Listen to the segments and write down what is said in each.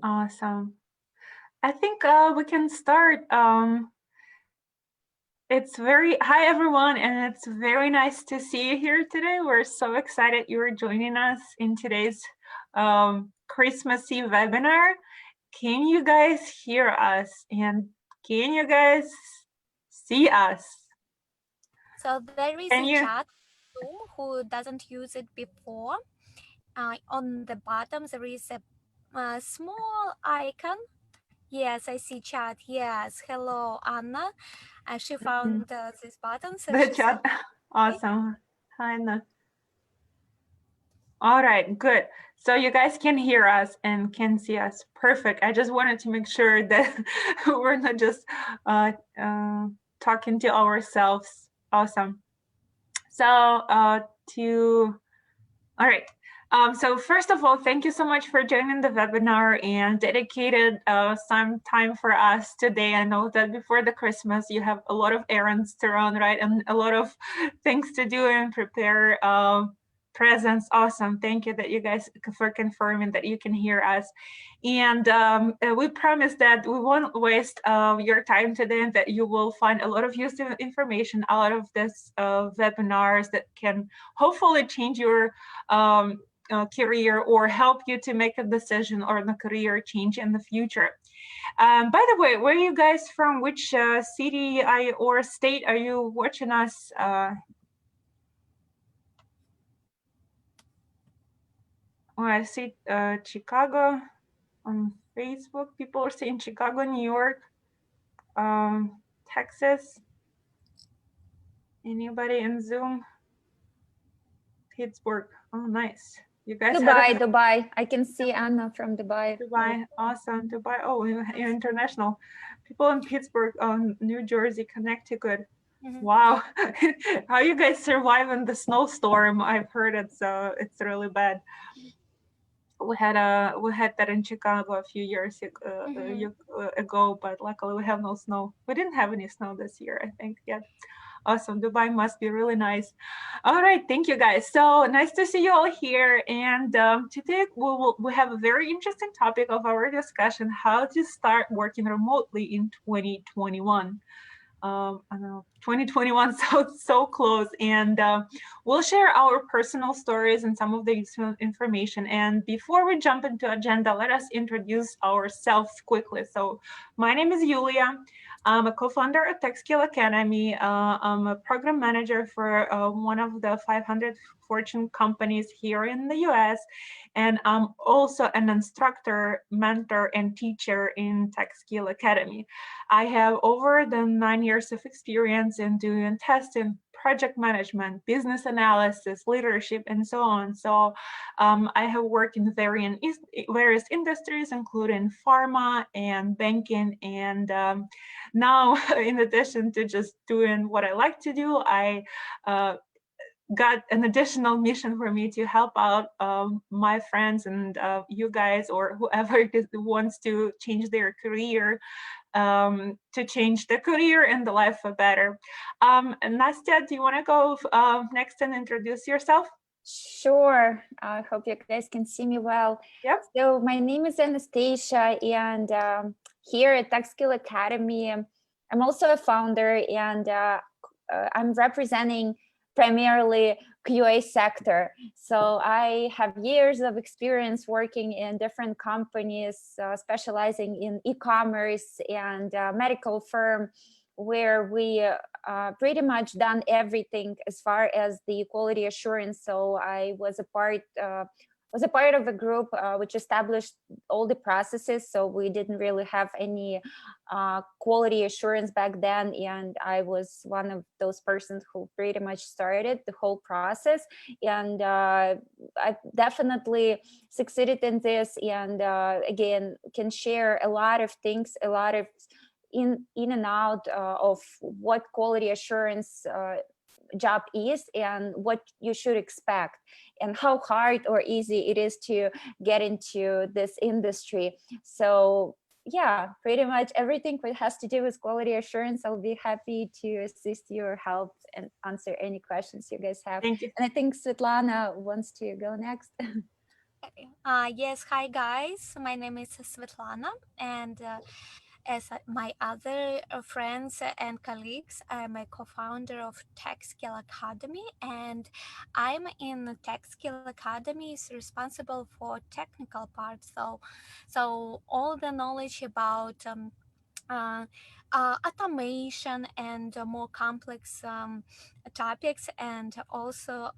Awesome. I think we can start. Hi everyone, and it's very nice to see you here today. We're so excited you are joining us in today's Christmas Eve webinar. Can you guys hear us? And can you guys see us? So there is Can a you? chat room who doesn't use it before. On the bottom there is a small icon. Yes, I see chat. Yes, hello Anna. She found this button, so The she said, chat. Awesome. Hi, Anna. All right, good. So you guys can hear us and can see us. Perfect. I just wanted to make sure that we're not just uh, talking to ourselves. Awesome. So all right. So first of all, thank you so much for joining the webinar and dedicated some time for us today. I know that before the Christmas, you have a lot of errands to run, right? And a lot of things to do and prepare presents. Awesome. Thank you that you guys for confirming that you can hear us. And we promise that we won't waste your time today and that you will find a lot of useful information out of this webinars that can hopefully change your career or help you to make a decision or a career change in the future. By the way, where are you guys from? Which city or state are you watching us? I see Chicago on Facebook. People are saying Chicago, New York, Texas. Anybody in Zoom? Pittsburgh. Oh, nice. You guys had a Dubai. I can see Anna from Dubai. Dubai, awesome. Dubai. Oh, you're international. People in Pittsburgh, New Jersey, Connecticut. Wow, how you guys surviving the snowstorm? I've heard it's really bad. We had that in Chicago a few years ago, but luckily we have no snow. We didn't have any snow this year, I think, yet. Awesome. Dubai must be really nice. All right. Thank you, guys. So nice to see you all here. And today we have a very interesting topic of our discussion, how to start working remotely in 2021. I know 2021 so close, and we'll share our personal stories and some of the useful information. And before we jump into agenda, let us introduce ourselves quickly. So my name is Yulia. I'm a co-founder of TechSkill Academy. I'm a program manager for one of the 500 Fortune companies here in the US. And I'm also an instructor, mentor, and teacher in TechSkill Academy. I have over 9 years of experience in doing testing, project management, business analysis, leadership, and so on. So I have worked in various industries, including pharma and banking. And now, in addition to just doing what I like to do, I got an additional mission for me to help out my friends and you guys or whoever wants to change their career, to change the career and the life for better. Nastya, do you want to go next and introduce yourself? Sure. I hope you guys can see me well. Yep. So my name is Anastasia, and here at TechSkill Academy, I'm also a founder, and I'm representing primarily QA sector. So I have years of experience working in different companies, specializing in e-commerce and medical firm, where we pretty much done everything as far as the quality assurance. So I was a part of a group which established all the processes. So we didn't really have any quality assurance back then, and I was one of those persons who pretty much started the whole process. And I definitely succeeded in this, and again can share a lot of things, a lot of in and out of what quality assurance job is and what you should expect and how hard or easy it is to get into this industry. So yeah, pretty much everything that has to do with quality assurance, I'll be happy to assist you or help and answer any questions you guys have. Thank you. And I think Svetlana wants to go next. Yes, hi guys. My name is Svetlana, and as my other friends and colleagues, I'm a co-founder of Tech Skill Academy, and I'm in the Tech Skill Academy is responsible for technical part. So all the knowledge about uh, automation and more complex topics, and also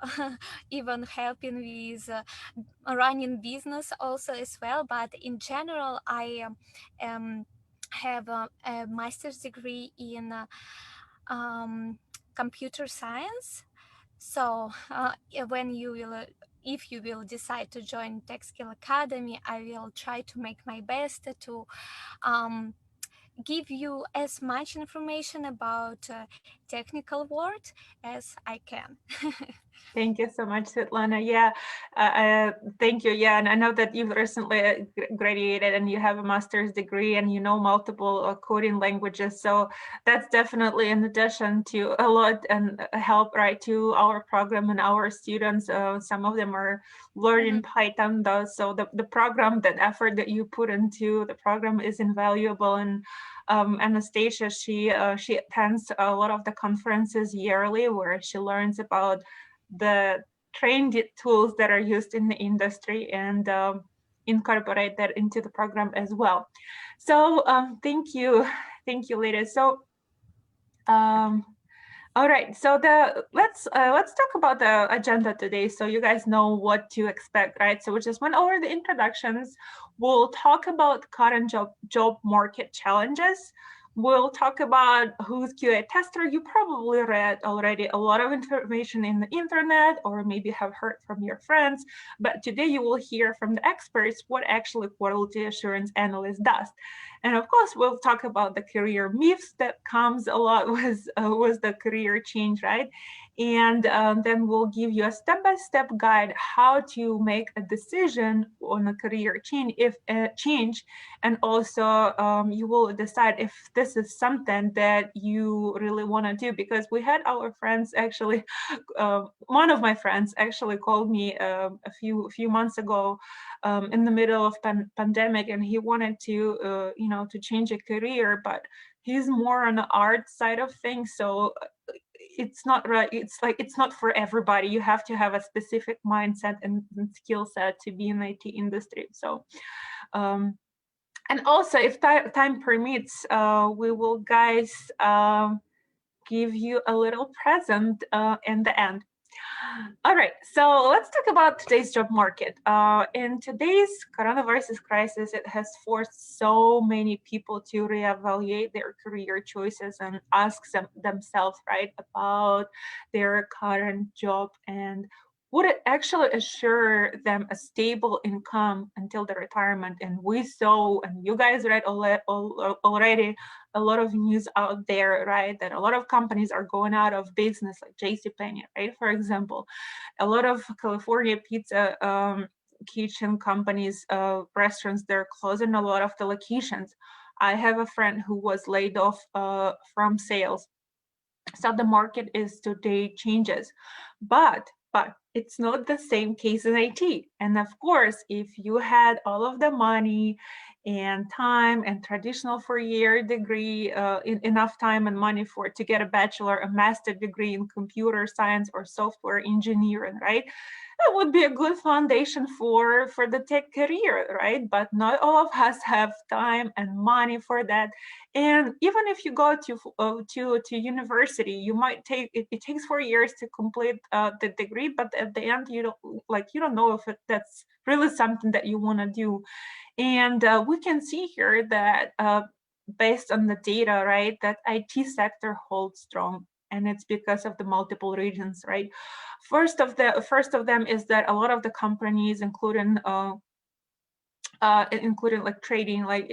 even helping with running business also as well. But in general, I have a master's degree in computer science. So when you will if you will decide to join Tech Skill Academy, I will try to make my best to um, give you as much information about technical world as I can. Thank you so much, Svetlana. Yeah, thank you. Yeah, and I know that you've recently graduated and you have a master's degree and you know multiple coding languages. So that's definitely in addition to a lot and help, right, to our program and our students. Some of them are learning Python, though. So the program, that effort that you put into the program is invaluable. And Anastasia, she attends a lot of the conferences yearly where she learns about the trained tools that are used in the industry and incorporate that into the program as well. So thank you, ladies. So all right, so let's talk about the agenda today, so you guys know what to expect, right? So we just went over the introductions. We'll talk about current job market challenges. We'll talk about who's QA tester. You probably read already a lot of information in the internet, or maybe have heard from your friends. But today you will hear from the experts what actually quality assurance analyst does. And of course, we'll talk about the career myths that comes a lot with the career change, right? And then we'll give you a step-by-step guide how to make a decision on a career change, and also you will decide if this is something that you really want to do. Because we had our friends actually, one of my friends actually called me a few months ago in the middle of pandemic, and he wanted to to change a career, but he's more on the art side of things. So it's not right. It's like it's not for everybody. You have to have a specific mindset and skill set to be in the IT industry. So and also, if time permits, we will, guys, give you a little present in the end. All right, so let's talk about today's job market. In today's coronavirus crisis, it has forced so many people to reevaluate their career choices and ask themselves, right, about their current job, and would it actually assure them a stable income until the retirement. And we saw, and you guys read already, a lot of news out there, right, that a lot of companies are going out of business, like JCPenney, right, for example. A lot of California pizza kitchen companies, restaurants, they're closing a lot of the locations. I have a friend who was laid off from sales. So the market is today changes, but it's not the same case in IT. And of course, if you had all of the money and time and traditional 4-year degree, enough time and money to get a bachelor, a master degree in computer science or software engineering, right? That would be a good foundation for the tech career, right? But not all of us have time and money for that. And even if you go to university, you might take it takes 4 years to complete the degree, but at the end you don't know if that's really something that you want to do. And we can see here that based on the data, right, that IT sector holds strong, and it's because of the multiple regions, right? First of them is that a lot of the companies, including like trading, like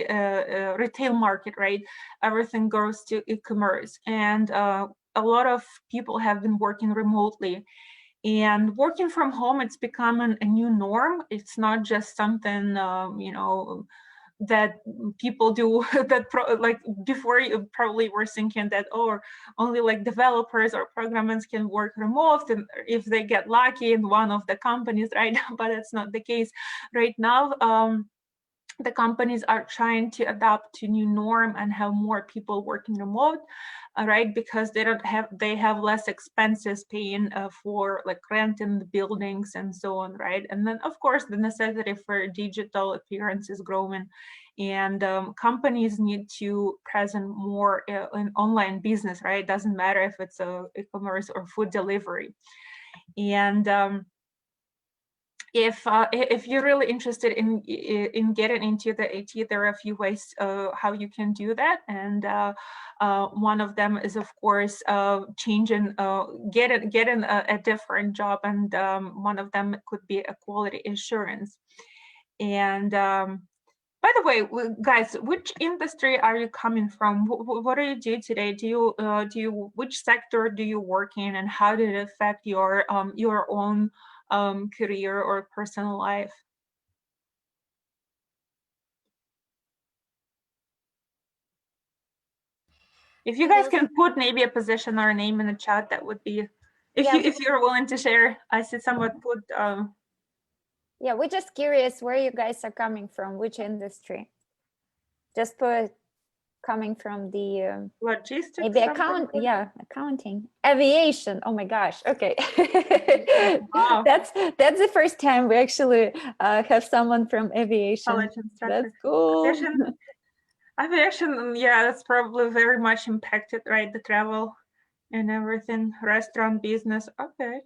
retail market, right? Everything goes to e-commerce, and a lot of people have been working remotely. And working from home, it's become a new norm. It's not just something that people do that like before you probably were thinking that, oh, only like developers or programmers can work remote and if they get lucky in one of the companies, right? But that's not the case right now. The companies are trying to adapt to new norm and have more people working remote, right? Because they have less expenses paying for like renting the buildings and so on, right? And then of course the necessity for digital appearance is growing, and companies need to present more in online business, right? Doesn't matter if it's a e-commerce or food delivery. And if you're really interested in getting into the IT, there are a few ways how you can do that, and one of them is of course changing, getting a different job, and one of them could be a quality assurance. And by the way, guys, which industry are you coming from? What do you do today? Which sector do you work in, and how did it affect your own career or personal life? If you guys can put maybe a position or a name in the chat, that would be, if you're willing to share. I see someone put. Yeah, we're just curious where you guys are coming from, which industry. Just put coming from the Logistics. maybe accounting, aviation. Oh my gosh. Okay. Wow. That's the first time we actually have someone from aviation. That's cool. Aviation, yeah, that's probably very much impacted, right? The travel and everything, restaurant business. Okay.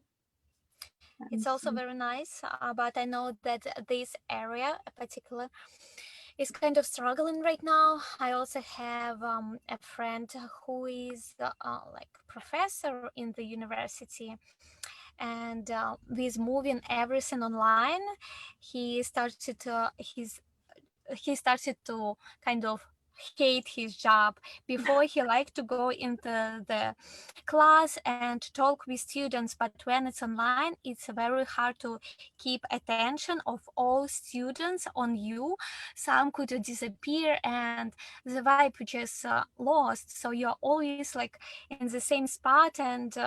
It's also very nice, but I know that this area in particular is kind of struggling right now. I also have a friend who is like professor in the university, and with moving everything online, he started to kind of hate his job. Before, he liked to go into the class and talk with students, but when it's online, it's very hard to keep attention of all students on you. Some could disappear and the vibe just lost, so you're always like in the same spot and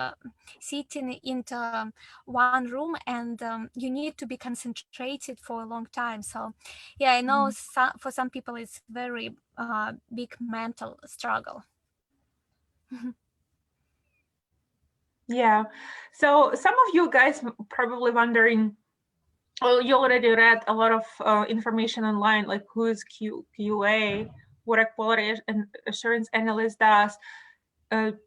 sitting into one room, and you need to be concentrated for a long time. So yeah, I know for some people it's very big mental struggle. Yeah. So some of you guys probably wondering, well, you already read a lot of information online, like who is QA, what a quality and assurance analyst does. Do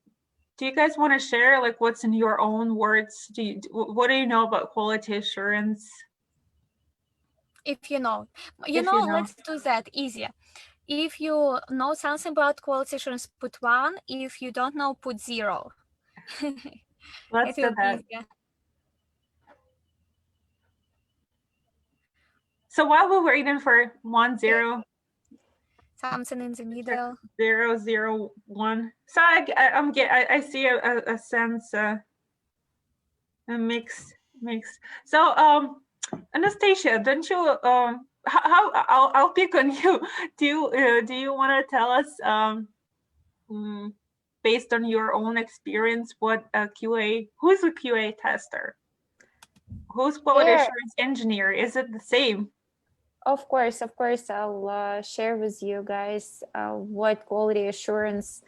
you guys want to share like what's in your own words? What do you know about quality assurance? If you know, let's do that easier. If you know something about quality assurance, put 1. If you don't know, put 0. Let's do that. Easier. So while we're waiting for 1, 0, something in the middle, 0, 0, 1. So I see a sense, a mix. So Anastasia, don't you how I'll pick on you. Do you want to tell us based on your own experience what a QA, who's a QA tester? Who's quality assurance engineer? Is it the same? Of course, I'll share with you guys what quality assurance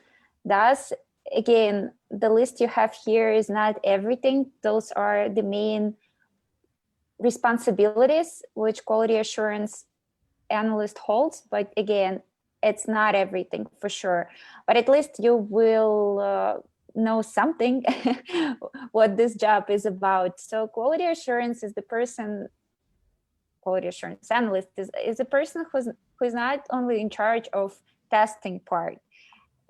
does. Again, the list you have here is not everything. Those are the main responsibilities which quality assurance analyst holds. But again, it's not everything for sure. But at least you will know something what this job is about. So quality assurance is the person, quality assurance analyst is a person who's not only in charge of testing part.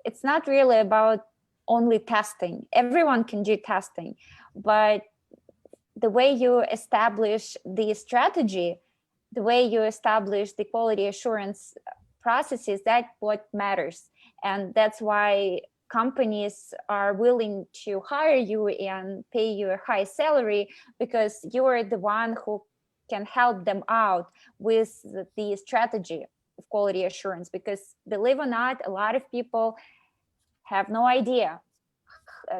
It's not really about only testing. Everyone can do testing, but the way you establish the strategy, the way you establish the quality assurance processes, that's what matters. And that's why companies are willing to hire you and pay you a high salary, because you're the one who can help them out with the strategy. of quality assurance, because believe it or not, a lot of people have no idea.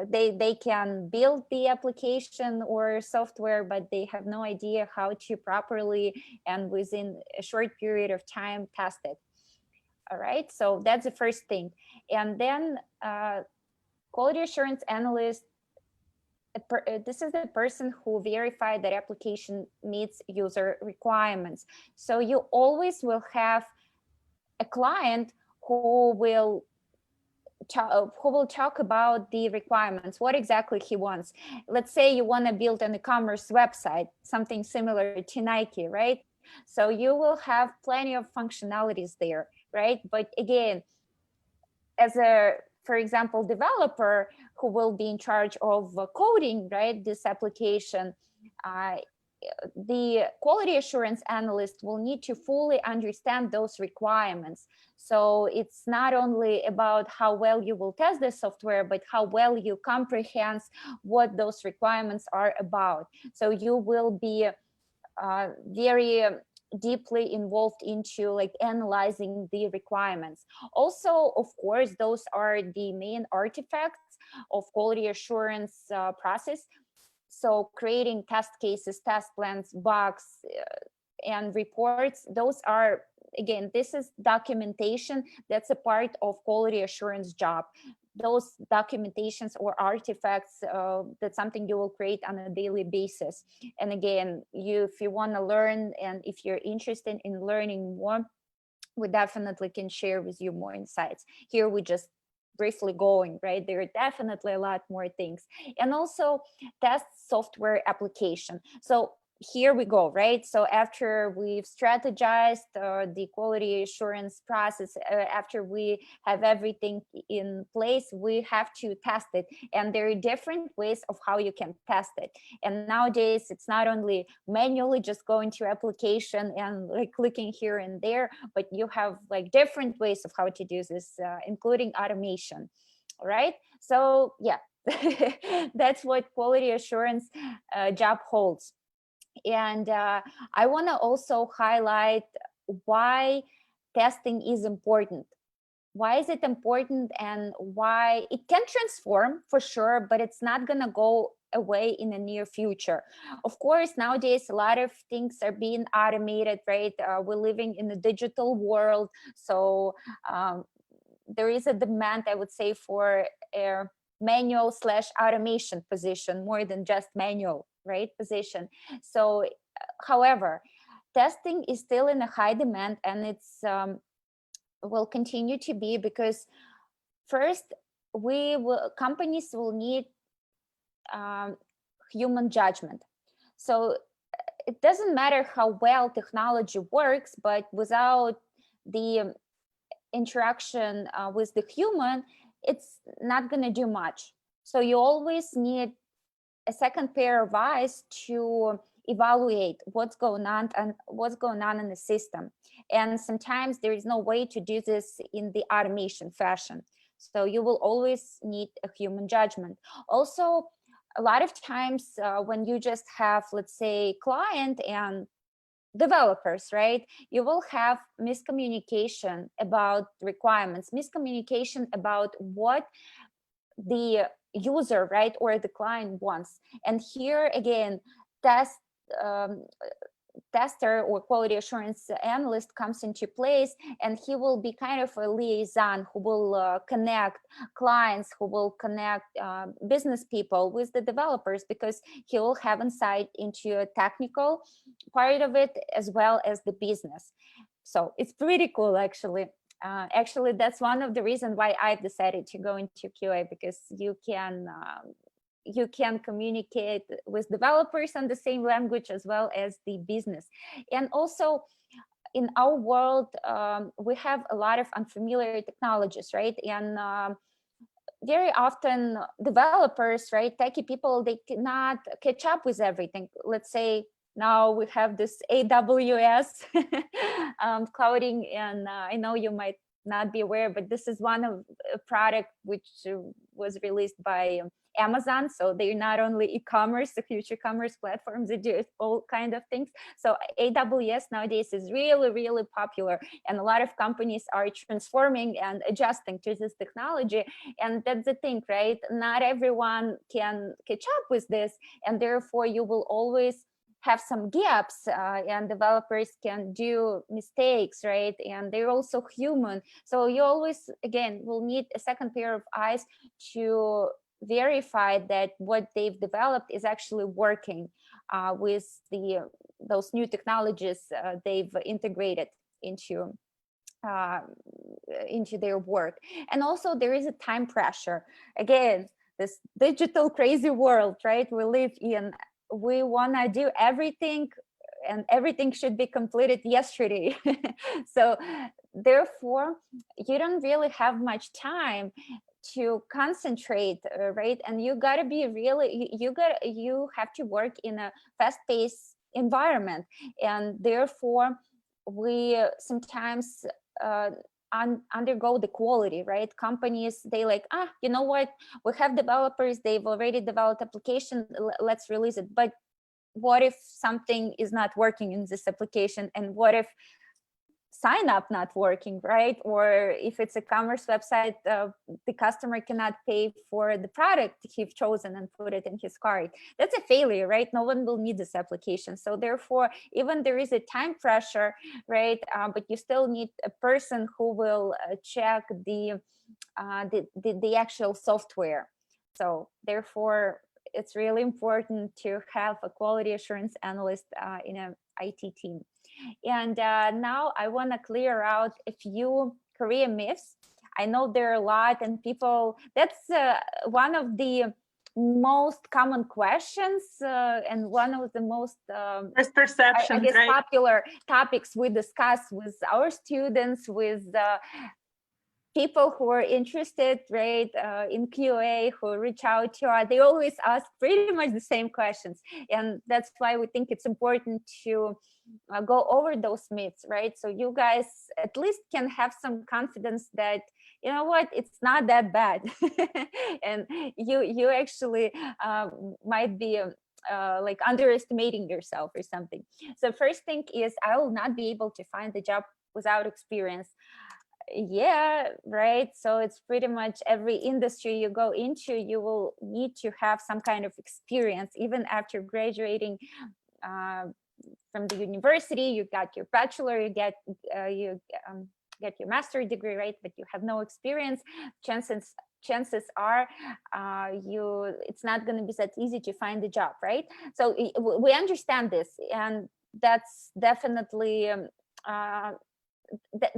They can build the application or software, but they have no idea how to properly and within a short period of time test it. All right, so that's the first thing. And then quality assurance analyst, this is the person who verified that application meets user requirements. So you always will have a client who will talk about the requirements, what exactly he wants. Let's say you want to build an e-commerce website, something similar to Nike, right? So you will have plenty of functionalities there, right? But again, as a, for example, developer who will be in charge of coding, right, this application, the quality assurance analyst will need to fully understand those requirements. So it's not only about how well you will test the software, but how well you comprehend what those requirements are about. So you will be very deeply involved into like analyzing the requirements. Also, of course, those are the main artifacts of quality assurance process. So creating test cases, test plans, bugs, and reports, those are, again, this is documentation. That's a part of quality assurance job. Those documentations or artifacts, that's something you will create on a daily basis. And again, if you want to learn and if you're interested in learning more, we definitely can share with you more insights. Here we just briefly going, right? There are definitely a lot more things. And also test software application. So here we go, right? So after we've strategized the quality assurance process, after we have everything in place, we have to test it. And there are different ways of how you can test it. And nowadays, it's not only manually just going to application and like clicking here and there, but you have like different ways of how to do this, including automation, right? So yeah, that's what quality assurance job holds. And I want to also highlight why testing is important. Why is it important, and why it can transform for sure, but it's not going to go away in the near future. Of course, nowadays, a lot of things are being automated, right? We're living in a digital world. So there is a demand, I would say, for a manual / automation position more than just manual, right, position. So however, testing is still in a high demand, and it's will continue to be, because first companies will need human judgment. So it doesn't matter how well technology works, but without the interaction with the human, it's not going to do much. So you always need a second pair of eyes to evaluate what's going on and what's going on in the system. And sometimes there is no way to do this in the automation fashion. So you will always need a human judgment. Also, a lot of times when you just have, let's say, client and developers, right, you will have miscommunication about requirements, miscommunication about what the user, right, or the client wants. And here again, tester or quality assurance analyst comes into place, and he will be kind of a liaison who will connect clients, who will connect business people with the developers, because he will have insight into a technical part of it as well as the business. So it's pretty cool, actually. Actually, that's one of the reasons why I've decided to go into QA, because you can communicate with developers on the same language as well as the business. And also in our world, we have a lot of unfamiliar technologies, right? And very often developers, right, techie people, they cannot catch up with everything. Let's say now we have this AWS clouding, and I know you might not be aware, but this is one of a product which was released by Amazon. So they're not only e-commerce, the future commerce platforms, they do all kind of things. So AWS nowadays is really, really popular, and a lot of companies are transforming and adjusting to this technology. And that's the thing, right? Not everyone can catch up with this, and therefore you will always have some gaps, and developers can do mistakes, right? And they're also human. So you always, again, will need a second pair of eyes to verify that what they've developed is actually working with those new technologies they've integrated into their work. And also there is a time pressure. Again, this digital crazy world, right, we live in. We want to do everything, and everything should be completed yesterday. So therefore you don't really have much time to concentrate, right? And you got to be really, you have to work in a fast-paced environment, and therefore we sometimes undergo the quality, right? Companies, they like, you know what, we have developers, they've already developed application, let's release it. But what if something is not working in this application? And what if sign up not working, right? Or if it's a commerce website, the customer cannot pay for the product he's chosen and put it in his cart. That's a failure, right? No one will need this application. So therefore, even there is a time pressure, right? But you still need a person who will check the actual software. So therefore, it's really important to have a quality assurance analyst in an IT team. And now I want to clear out a few career myths. I know there are a lot, and people, that's one of the most common questions and one of the most misperceptions, I guess, right? popular topics we discuss with our students, with people who are interested, right, in QA, who reach out to us. They always ask pretty much the same questions, and that's why we think it's important to go over those myths, right? So you guys at least can have some confidence that, you know what, it's not that bad, and you actually might be like underestimating yourself or something. So first thing is, I will not be able to find the job without experience. Yeah, right. So it's pretty much every industry you go into, you will need to have some kind of experience. Even after graduating from the university, you got your bachelor, you get your master's degree, right? But you have no experience. Chances are it's not going to be that easy to find a job, right? So we understand this, and that's definitely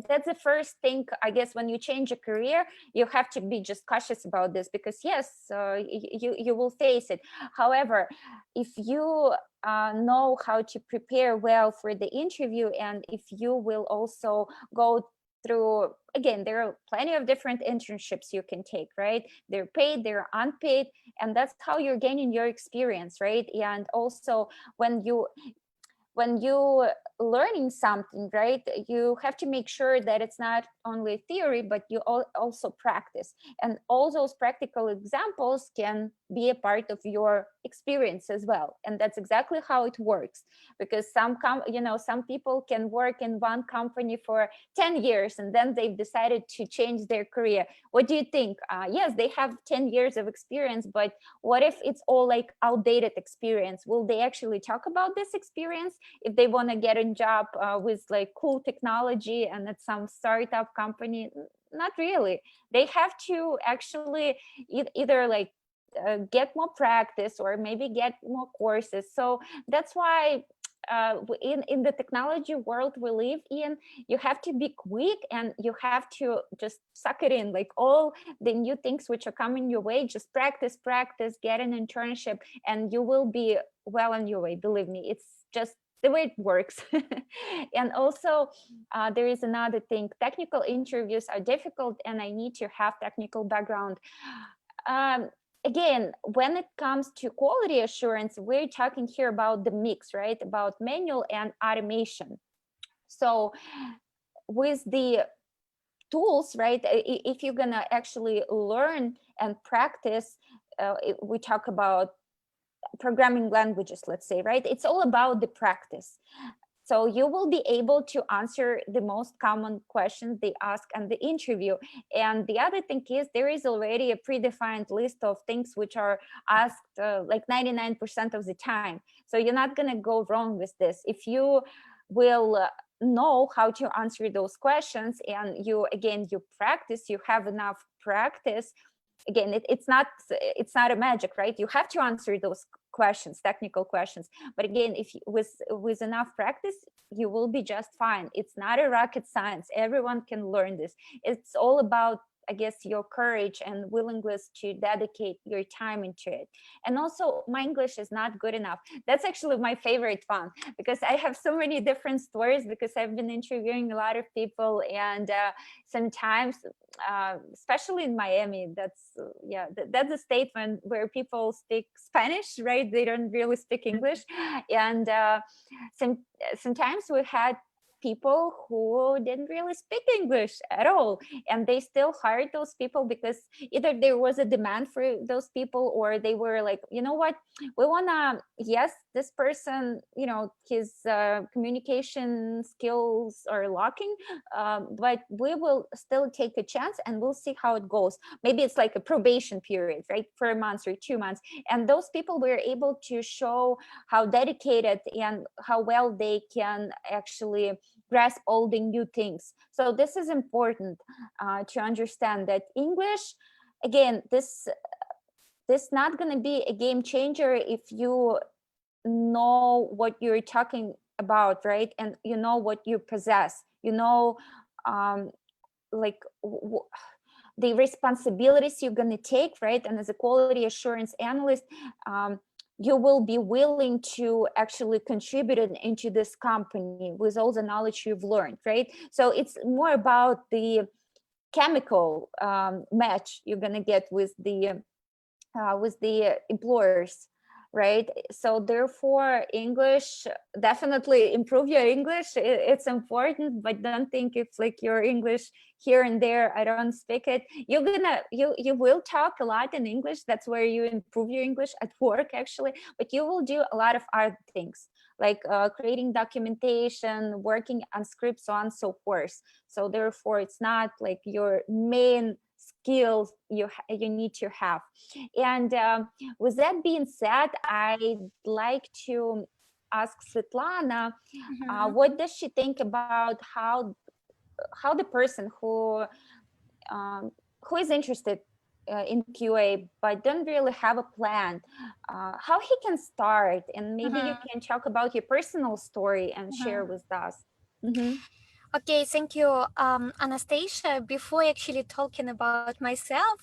that's the first thing, I guess. When you change a career, you have to be just cautious about this, because yes, you will face it. However, if you know how to prepare well for the interview, and if you will also go through, again, there are plenty of different internships you can take, right? They're paid, they're unpaid, and that's how you're gaining your experience, right? And also when you learning something, right, you have to make sure that it's not only theory, but you also practice, and all those practical examples can be a part of your experience as well. And that's exactly how it works, because some people can work in one company for 10 years and then they've decided to change their career. What do you think? Yes, they have 10 years of experience, but what if it's all like outdated experience? Will they actually talk about this experience if they want to get a job with like cool technology and at some startup company? Not really. They have to actually either like get more practice or maybe get more courses. So that's why in the technology world we live in, you have to be quick and you have to just suck it in, like all the new things which are coming your way. Just practice, get an internship, and you will be well on your way. Believe me, it's just the way it works. And also there is another thing. Technical interviews are difficult, and I need to have technical background. Again, when it comes to quality assurance, we're talking here about the mix, right? About manual and automation. So with the tools, right? If you're gonna actually learn and practice, we talk about programming languages, let's say, right? It's all about the practice. So you will be able to answer the most common questions they ask in the interview. And the other thing is there is already a predefined list of things which are asked like 99% of the time. So you're not going to go wrong with this. If you will know how to answer those questions, and you practice, you have enough practice. Again, it's not a magic, right? You have to answer those questions, technical questions, but again, if you, with enough practice, you will be just fine. It's not a rocket science. Everyone can learn this. It's all about, I guess, your courage and willingness to dedicate your time into it. And also, my English is not good enough. That's actually my favorite one, because I have so many different stories, because I've been interviewing a lot of people, and sometimes, especially in Miami, that's a statement where people speak Spanish, right? They don't really speak English. And sometimes we had people who didn't really speak English at all, and they still hired those people because either there was a demand for those people, or they were like, you know what, we wanna, yes, this person, you know, his communication skills are lacking, but we will still take a chance and we'll see how it goes. Maybe it's like a probation period, right, for a month or 2 months, and those people were able to show how dedicated and how well they can actually grasp all the new things. So this is important to understand that English, again, this not going to be a game changer if you know what you're talking about, right? And you know what you possess, you know, like the responsibilities you're going to take, right? And as a quality assurance analyst, you will be willing to actually contribute into this company with all the knowledge you've learned, right? So it's more about the chemical match you're going to get with the employers, right? So therefore, English, definitely improve your English. It's important, but don't think it's like your English here and there. I don't speak it. You will talk a lot in English. That's where you improve your English at work, actually. But you will do a lot of other things, like creating documentation, working on scripts, so on and so forth. So therefore, it's not like your main skills you need to have. And with that being said, I'd like to ask Svetlana, what does she think about how the person who is interested in QA but don't really have a plan, how he can start, and maybe you can talk about your personal story and share with us. Okay, thank you, Anastasia. Before actually talking about myself,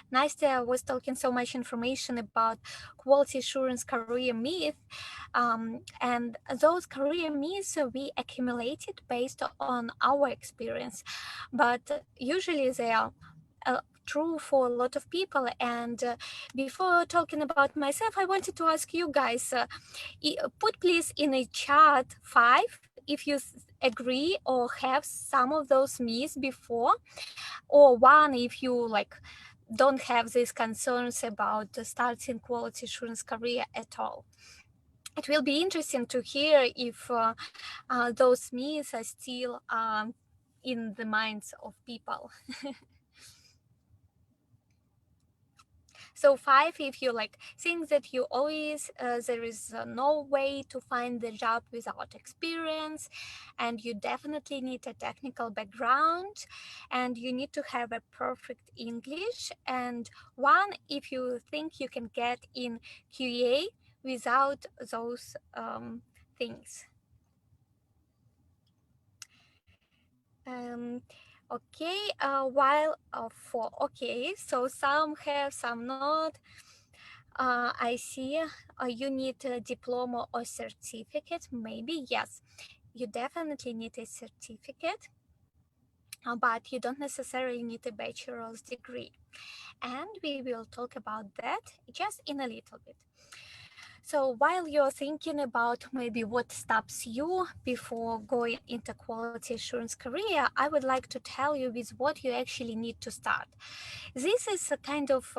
Nastya was talking so much information about quality assurance career myth, and those career myths we accumulated based on our experience, but usually they are true for a lot of people. And before talking about myself, I wanted to ask you guys, put please in a chat 5 if you agree or have some of those myths before, or 1 if you like don't have these concerns about starting quality assurance career at all. It will be interesting to hear if those myths are still in the minds of people. So 5, if you like think that you always there is no way to find the job without experience, and you definitely need a technical background, and you need to have a perfect English, and 1 if you think you can get in QA without those things. Okay, while for okay, so some have, some not. I see you need a diploma or certificate. Maybe, yes, you definitely need a certificate, but you don't necessarily need a bachelor's degree. And we will talk about that just in a little bit. So while you're thinking about maybe what stops you before going into quality assurance career, I would like to tell you with what you actually need to start. This is a kind of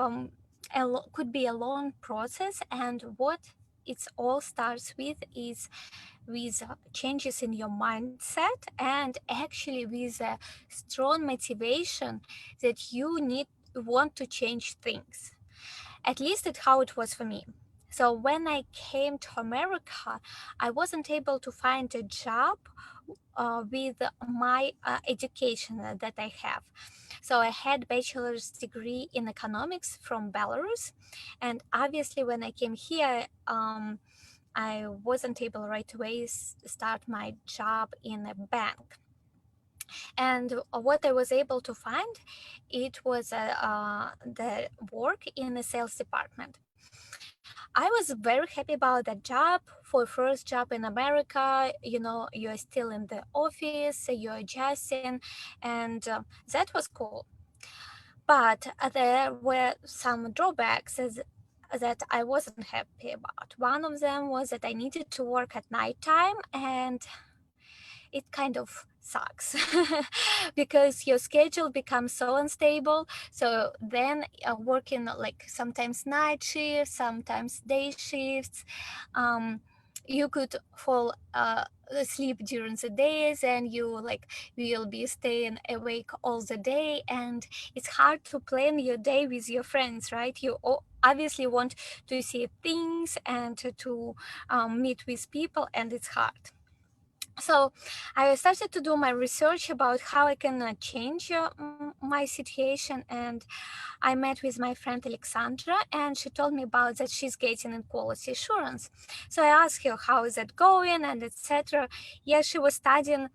could be a long process, and what it all starts with is with changes in your mindset, and actually with a strong motivation that you want to change things. At least it's how it was for me. So when I came to America, I wasn't able to find a job with my education that I have. So I had bachelor's degree in economics from Belarus, and obviously when I came here, I wasn't able right away start my job in a bank. And what I was able to find, it was the work in the sales department. I was very happy about that job. For first job in America, you know, you're still in the office, you're adjusting, and that was cool. But there were some drawbacks that I wasn't happy about. One of them was that I needed to work at nighttime, and it kind of sucks because your schedule becomes so unstable. So then working like sometimes night shifts, sometimes day shifts, you could fall asleep during the days, and you like will be staying awake all the day, and it's hard to plan your day with your friends, right? You obviously want to see things and to meet with people, and it's hard. So I started to do my research about how I can change my situation, and I met with my friend Alexandra, and she told me about that she's getting in quality assurance. So I asked her how is that going and etc. Yeah, she was studying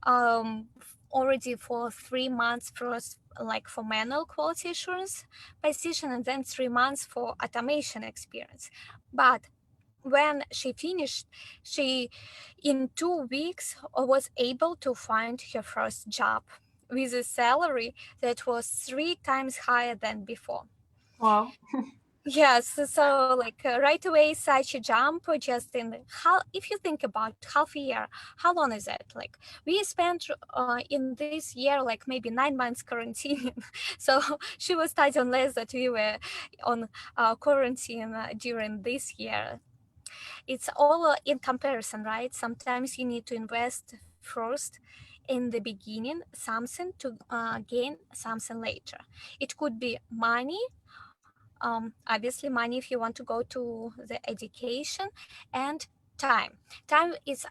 already for 3 months first, like for manual quality assurance position, and then 3 months for automation experience. But when she finished, she in 2 weeks was able to find her first job with a salary that was 3 times higher than before. Wow. Yes, so like right away, such a jump just in how, if you think about half a year, how long is it? Like we spent in this year, like maybe 9 months quarantine. So she was studying less that we were on quarantine during this year. It's all in comparison, right? Sometimes you need to invest first in the beginning something to gain something later. It could be money, obviously money if you want to go to the education, and time. Time is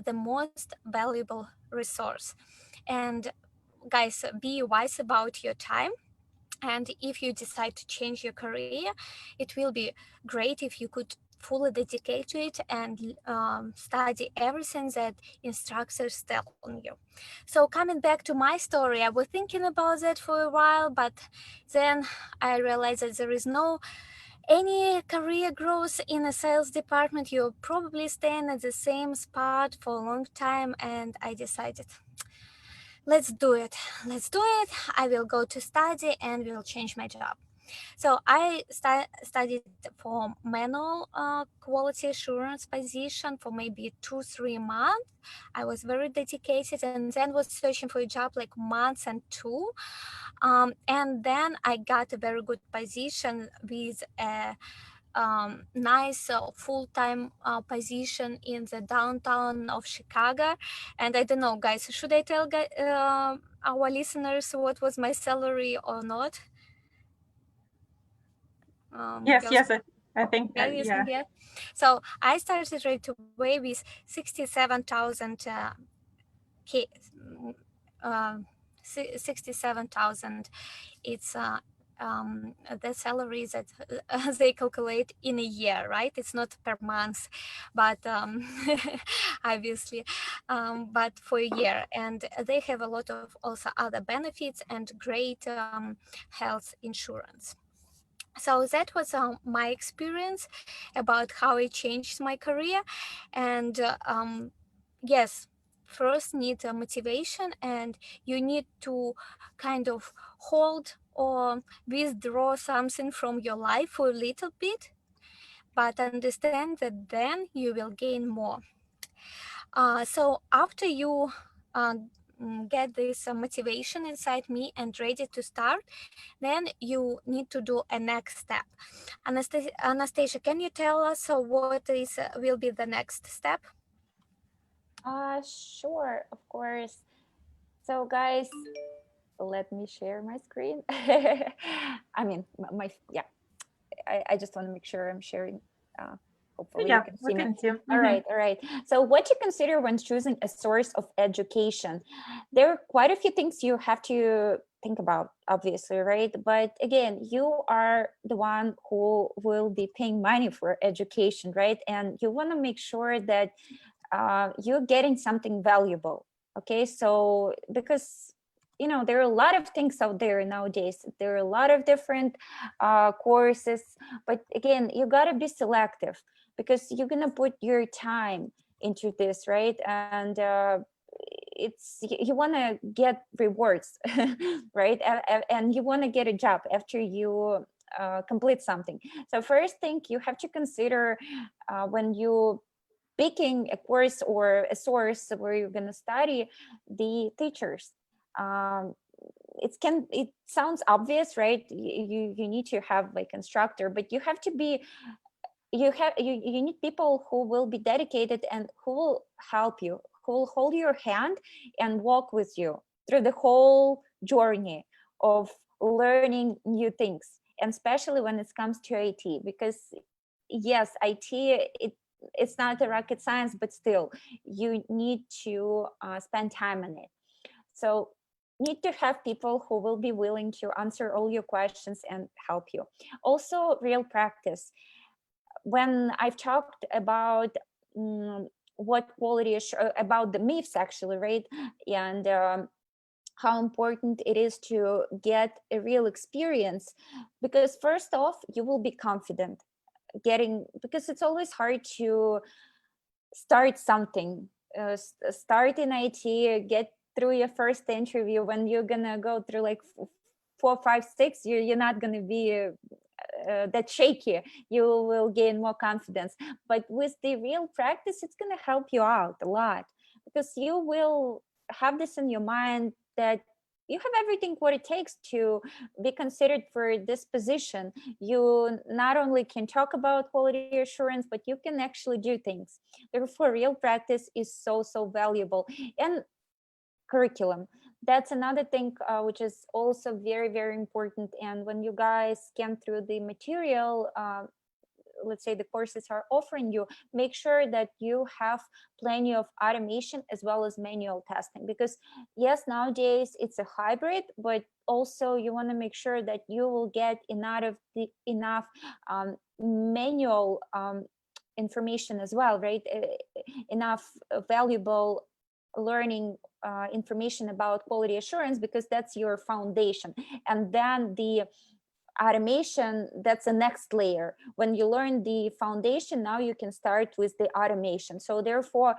the most valuable resource. And guys, be wise about your time. And if you decide to change your career, it will be great if you could fully dedicate to it and study everything that instructors tell on you. So coming back to my story, I was thinking about that for a while, but then I realized that there is no any career growth in a sales department. You're probably staying at the same spot for a long time, and I decided, let's do it. Let's do it. I will go to study and will change my job. So I studied for manual quality assurance position for maybe 2-3 months. I was very dedicated, and then was searching for a job like months and two. And then I got a very good position with a nice full-time position in the downtown of Chicago. And I don't know, guys, should I tell our listeners what was my salary or not? Yes, Girls, yes, I think yeah, you yeah. think, yeah. So I started right away with 67,000 K, 67,000. It's the salary that they calculate in a year, right? It's not per month, but obviously, but for a year. And they have a lot of also other benefits and great health insurance. So that was my experience about how it changed my career. And yes, first need a motivation, and you need to kind of hold or withdraw something from your life for a little bit. but understand that then you will gain more. So after you get this motivation inside me and ready to start, then you need to do a next step. Anastasia, can you tell us what is will be the next step? Sure, of course. So guys, let me share my screen. I mean, yeah, I just want to make sure I'm sharing. Hopefully you Yeah, can we see me. can see. All right, all right. So what you consider when choosing a source of education? There are quite a few things you have to think about, obviously, right? But again, you are the one who will be paying money for education, right? And you want to make sure that you're getting something valuable. Okay, so because there are a lot of things out there nowadays. There are a lot of different courses, but again, you got to be selective because you're gonna put your time into this, right? And you want to get rewards, right? And you want to get a job after you complete something. So first thing you have to consider when you picking a course or a source where you're going to study, the teachers. um, it sounds obvious, right? You need to have like instructor, but you have to be you need people who will be dedicated and who will help you, who will hold your hand and walk with you through the whole journey of learning new things, and especially when it comes to IT, because yes, it's not a rocket science, but still you need to spend time on it. So need to have people who will be willing to answer all your questions and help you. Also, real practice. When I've talked about what quality is about the myths, actually, right? And how important it is to get a real experience, because first off, you will be confident getting, because it's always hard to start something, start in IT, get through your first interview. When you're gonna go through like 4, 5, 6, you're not gonna be that shaky. You will gain more confidence. But with the real practice, it's going to help you out a lot, because you will have this in your mind that you have everything what it takes to be considered for this position. You not only can talk about quality assurance, but you can actually do things. Therefore, real practice is so valuable. And curriculum, that's another thing which is also very important. And when you guys scan through the material, let's say the courses are offering you, make sure that you have plenty of automation as well as manual testing, because yes, nowadays it's a hybrid, but also you want to make sure that you will get enough manual information as well, right? Enough valuable learning information about quality assurance, because that's your foundation. And then the automation, that's the next layer. When you learn the foundation, now you can start with the automation. So therefore,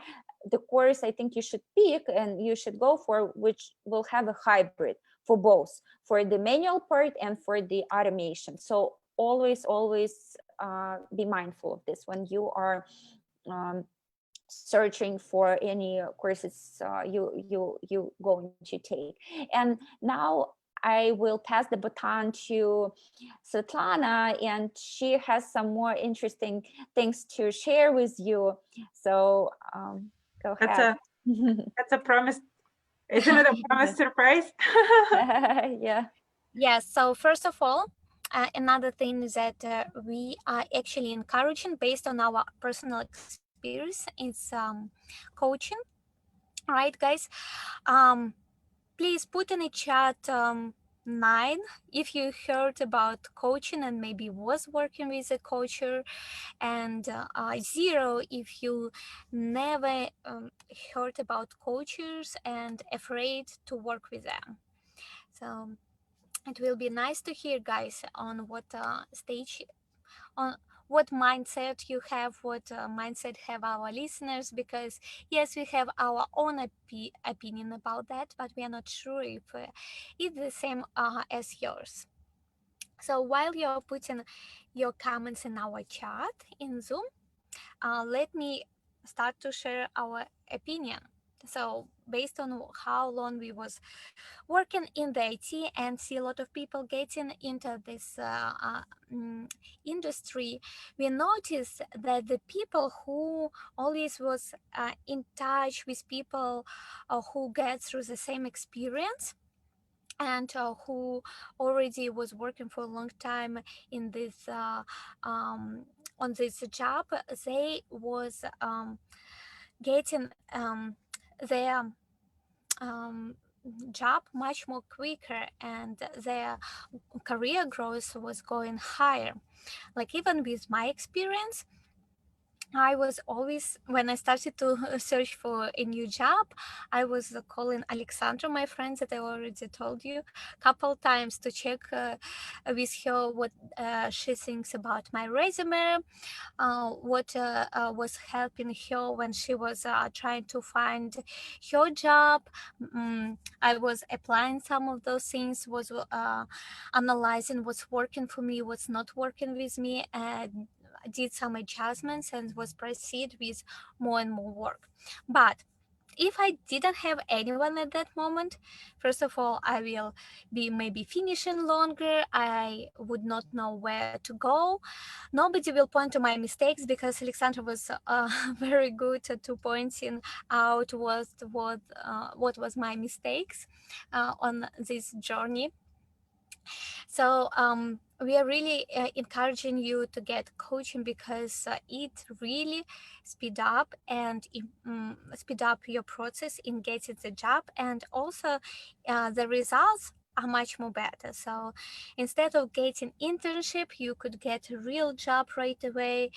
the course I think you should pick and you should go for, which will have a hybrid for both, for the manual part and for the automation. So always be mindful of this when you are searching for any courses you going to take. And now I will pass the baton to Svetlana, and she has some more interesting things to share with you. So go ahead. That's a promise. Isn't it a promise surprise? Yeah. Yes. So first of all, another thing is that we are actually encouraging based on our personal experience. It's coaching, right, guys? Please put in a chat 9 if you heard about coaching and maybe was working with a coacher, and 0 if you never heard about coaches and afraid to work with them. So it will be nice to hear, guys, on what stage, on what mindset you have, what mindset have our listeners, because yes, we have our own opinion about that, but we are not sure if it's the same as yours. So while you're putting your comments in our chat in Zoom, let me start to share our opinion. So based on how long we was working in the IT and see a lot of people getting into this industry, we noticed that the people who always was in touch with people who get through the same experience and who already was working for a long time in this on this job, they was getting their job much more quicker, and their career growth was going higher. Like even with my experience, I was always, when I started to search for a new job, I was calling Alexandra, my friend that I already told you, a couple times to check with her what she thinks about my resume, what was helping her when she was trying to find her job. I was applying some of those things, was analyzing what's working for me, what's not working with me, and did some adjustments and was proceed with more and more work. But if I didn't have anyone at that moment, first of all, I will be maybe finishing longer. I would not know where to go. Nobody will point to my mistakes because Alexandra was very good at pointing out what was my mistakes on this journey. So we are really encouraging you to get coaching because it really speed up your process in getting the job, and also the results are much more better. So instead of getting internship, you could get a real job right away.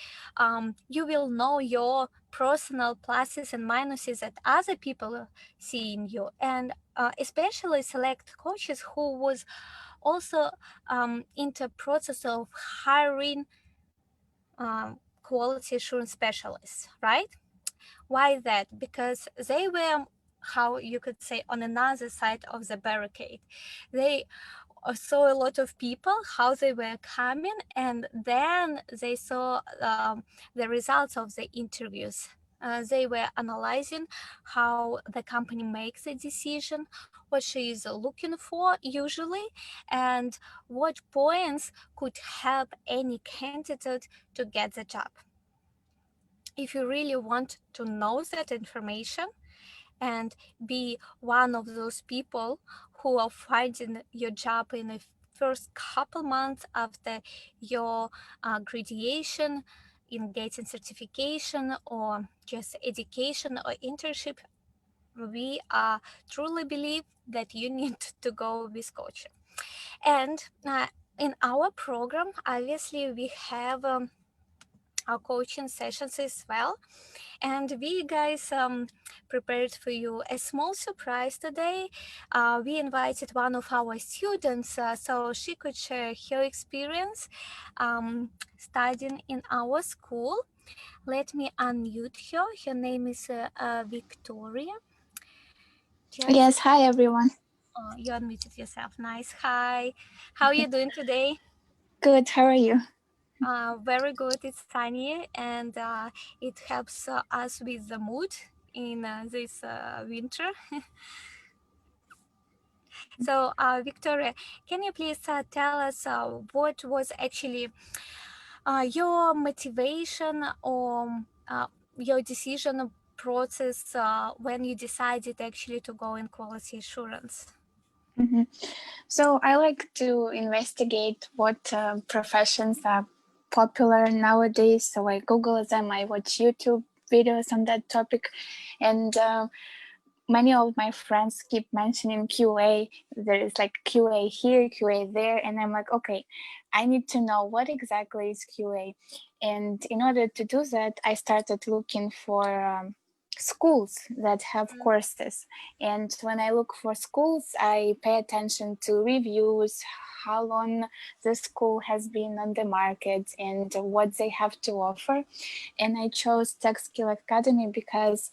You will know your personal pluses and minuses that other people see in you, and especially select coaches who was also into process of hiring quality assurance specialists, right? Why that? Because they were, how you could say, on another side of the barricade. They saw a lot of people, how they were coming, and then they saw the results of the interviews. They were analyzing how the company makes a decision, what she is looking for usually, and what points could help any candidate to get the job. If you really want to know that information and be one of those people who are finding your job in the first couple months after your graduation, in getting certification or just education or internship, we truly believe that you need to go with coaching. And in our program, obviously, we have our coaching sessions as well. And we guys prepared for you a small surprise today. We invited one of our students so she could share her experience studying in our school. Let me unmute her. Her name is Victoria. Yes, hi everyone. You unmuted yourself. Nice. Hi. How are you doing today? Good, how are you? Very good. It's sunny and it helps us with the mood in this winter. So, Victoria, can you please tell us what was actually your motivation or your decision process when you decided actually to go in quality assurance? Mm-hmm. So I like to investigate what professions are popular nowadays. So I Google them, I watch YouTube videos on that topic, and many of my friends keep mentioning QA. There is like QA here, QA there, and I'm like, okay, I need to know what exactly is QA. And in order to do that, I started looking for schools that have courses. And when I look for schools, I pay attention to reviews, how long the school has been on the market and what they have to offer. And I chose TechSkill Academy because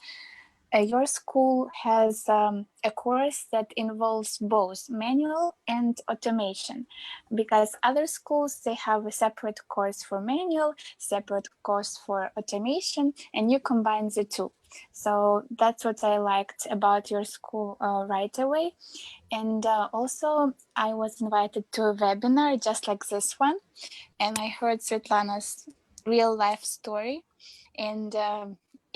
your school has a course that involves both manual and automation, because other schools, they have a separate course for manual, separate course for automation, and you combine the two. So that's what I liked about your school right away. And also I was invited to a webinar just like this one, and I heard Svetlana's real life story, and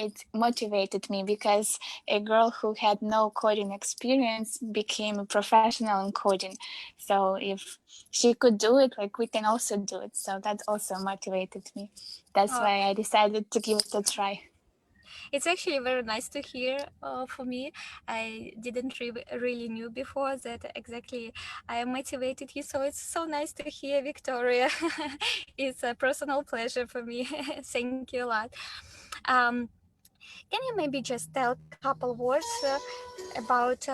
it motivated me, because a girl who had no coding experience became a professional in coding. So if she could do it, like, we can also do it. So that also motivated me. That's Oh, why I decided to give it a try. it's actually very nice to hear for me. I didn't really knew before that exactly I motivated you. So it's so nice to hear, Victoria. It's a personal pleasure for me. Thank you a lot. Can you maybe just tell a couple words about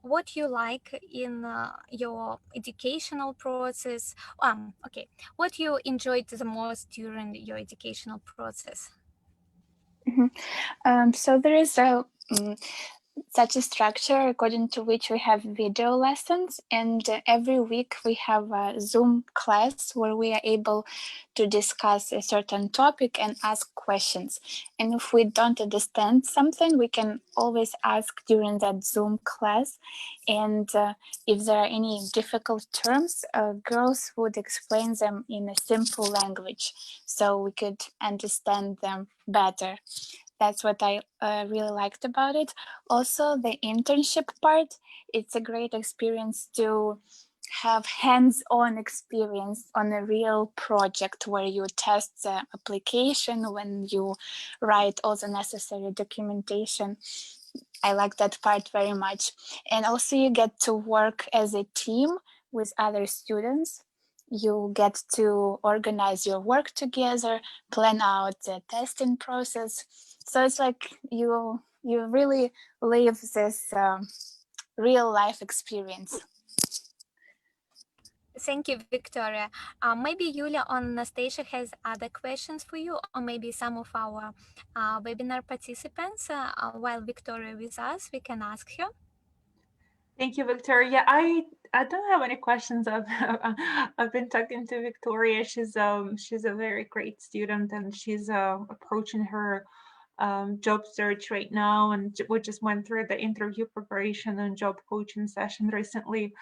what you like in your educational process? Okay, what you enjoyed the most during your educational process? So there is such a structure according to which we have video lessons, and every week we have a Zoom class where we are able to discuss a certain topic and ask questions. And if we don't understand something, we can always ask during that Zoom class. And if there are any difficult terms, girls would explain them in a simple language so we could understand them better. That's what I really liked about it. Also, the internship part, it's a great experience to have hands-on experience on a real project where you test the application, when you write all the necessary documentation. I like that part very much. And also you get to work as a team with other students. You get to organize your work together, plan out the testing process. So it's like you really live this real life experience. Thank you, Victoria. Maybe Yulia or Anastasia has other questions for you, or maybe some of our webinar participants, while Victoria with us, we can ask her. Thank you, Victoria. I don't have any questions. I've been talking to Victoria. She's a very great student, and she's approaching her job search right now, and we just went through the interview preparation and job coaching session recently.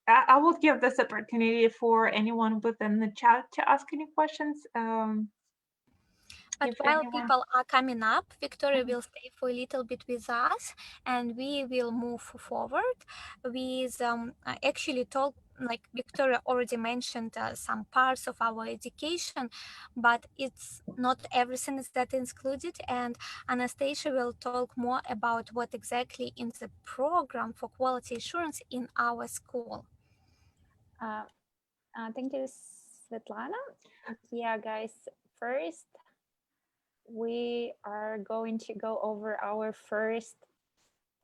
I will give this opportunity for anyone within the chat to ask any questions. But If while anyone, people are coming up, Victoria will stay for a little bit with us, and we will move forward with actually talk. Like Victoria already mentioned some parts of our education, but it's not everything is that included. And Anastasia will talk more about what exactly in the program for quality assurance in our school. Thank you, Svetlana. Yeah, guys, first we are going to go over our first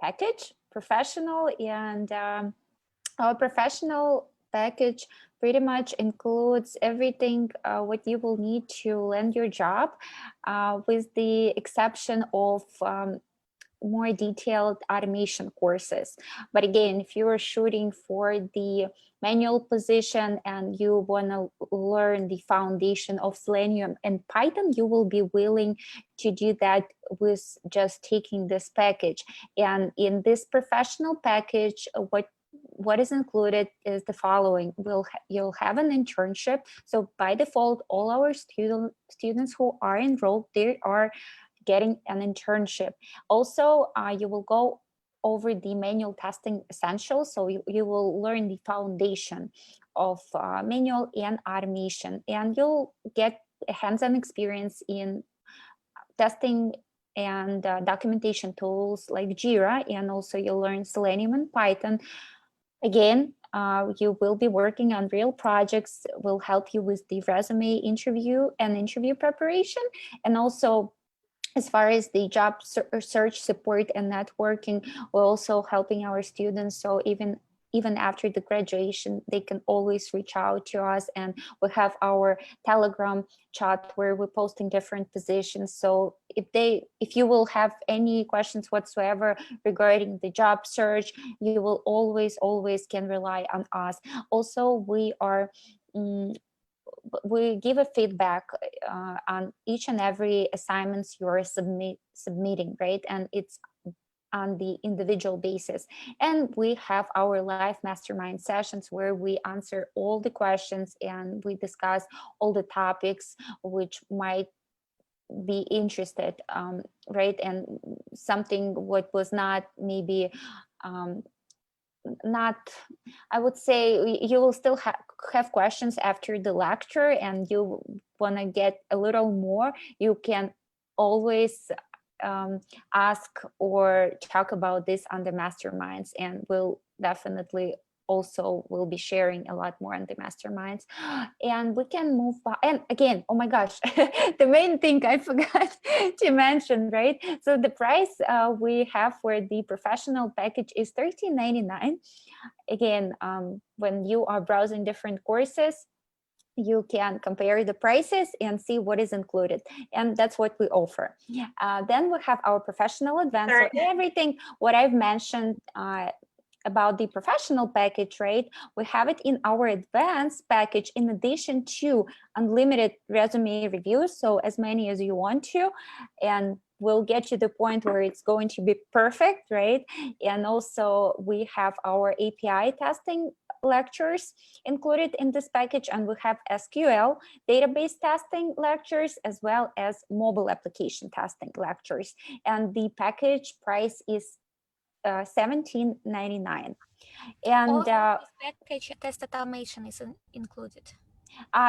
package, professional, and our professional package pretty much includes everything what you will need to land your job, with the exception of more detailed automation courses. But again, if you are shooting for the manual position and you want to learn the foundation of Selenium and Python, you will be willing to do that with just taking this package. And in this professional package, what is included is the following. You'll have an internship. So by default, all our students who are enrolled, they are getting an internship. Also, you will go over the manual testing essentials. So you will learn the foundation of manual and automation, and you'll get hands-on experience in testing and documentation tools like Jira, and also you'll learn Selenium and Python. Again, you will be working on real projects, will help you with the resume interview and interview preparation, and also as far as the job search support and networking, we're also helping our students. So even even after the graduation, they can always reach out to us. And we have our Telegram chat where we're posting different positions. So if you will have any questions whatsoever regarding the job search, you will always can rely on us. Also, we give a feedback on each and every assignments you're submitting, right? And it's on the individual basis. And we have our live mastermind sessions where we answer all the questions and we discuss all the topics which might be interested, right? And something what was not maybe not, I would say you will still have questions after the lecture and you want to get a little more, you can always ask or talk about this on the masterminds, and we'll definitely also will be sharing a lot more on the masterminds. And we can move on. And again, oh my gosh, the main thing I forgot to mention, right? So the price we have for the professional package is $13.99. Again, when you are browsing different courses, you can compare the prices and see what is included, and that's what we offer. Then we have our professional advanced. So everything what I've mentioned about the professional package, right? We have it in our advanced package in addition to unlimited resume reviews, so as many as you want to, and we'll get to the point where it's going to be perfect, right? And also we have our API testing lectures included in this package, and we have SQL database testing lectures as well as mobile application testing lectures, and the package price is $17.99. And Also, this package test automation is included.